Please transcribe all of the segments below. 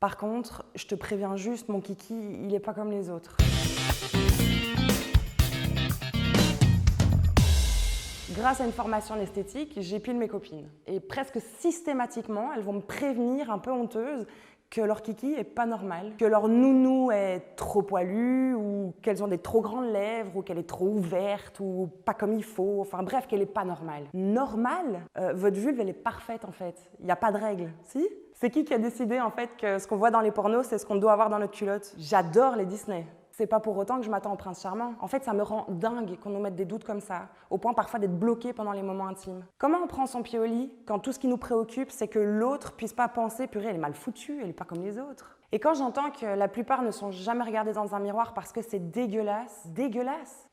Par contre, je te préviens juste, mon kiki, il est pas comme les autres. Grâce à une formation en esthétique, j'épile mes copines. Et presque systématiquement, elles vont me prévenir, un peu honteuse, que leur kiki est pas normal, que leur nounou est trop poilue, ou qu'elles ont des trop grandes lèvres, ou qu'elle est trop ouverte, ou pas comme il faut, enfin bref, qu'elle est pas normale. Normale? Votre vulve, elle est parfaite en fait. Il n'y a pas de règle, si? C'est qui a décidé en fait que ce qu'on voit dans les pornos, c'est ce qu'on doit avoir dans notre culotte? J'adore les Disney. C'est pas pour autant que je m'attends au prince charmant. En fait, ça me rend dingue qu'on nous mette des doutes comme ça, au point parfois d'être bloqué pendant les moments intimes. Comment on prend son pied au lit quand tout ce qui nous préoccupe, c'est que l'autre puisse pas penser « purée, elle est mal foutue, elle est pas comme les autres ». Et quand j'entends que la plupart ne sont jamais regardés dans un miroir parce que c'est dégueulasse,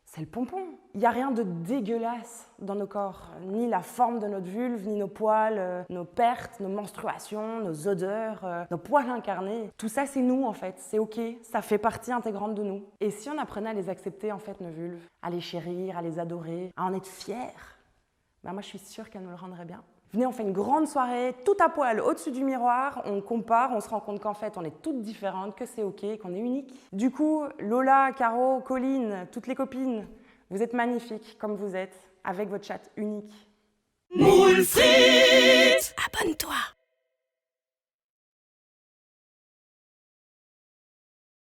c'est le pompon. Il n'y a rien de dégueulasse dans nos corps. Ni la forme de notre vulve, ni nos poils, nos pertes, nos menstruations, nos odeurs, nos poils incarnés. Tout ça, c'est nous en fait. C'est ok, ça fait partie intégrante de nous. Et si on apprenait à les accepter en fait, nos vulves, à les chérir, à les adorer, à en être fiers, ben moi je suis sûre qu'elles nous le rendraient bien. Venez, on fait une grande soirée, tout à poil au-dessus du miroir, on compare, on se rend compte qu'en fait on est toutes différentes, que c'est ok, qu'on est unique. Du coup, Lola, Caro, Colline, toutes les copines, vous êtes magnifiques comme vous êtes, avec votre chatte unique. Moule frites! Abonne-toi!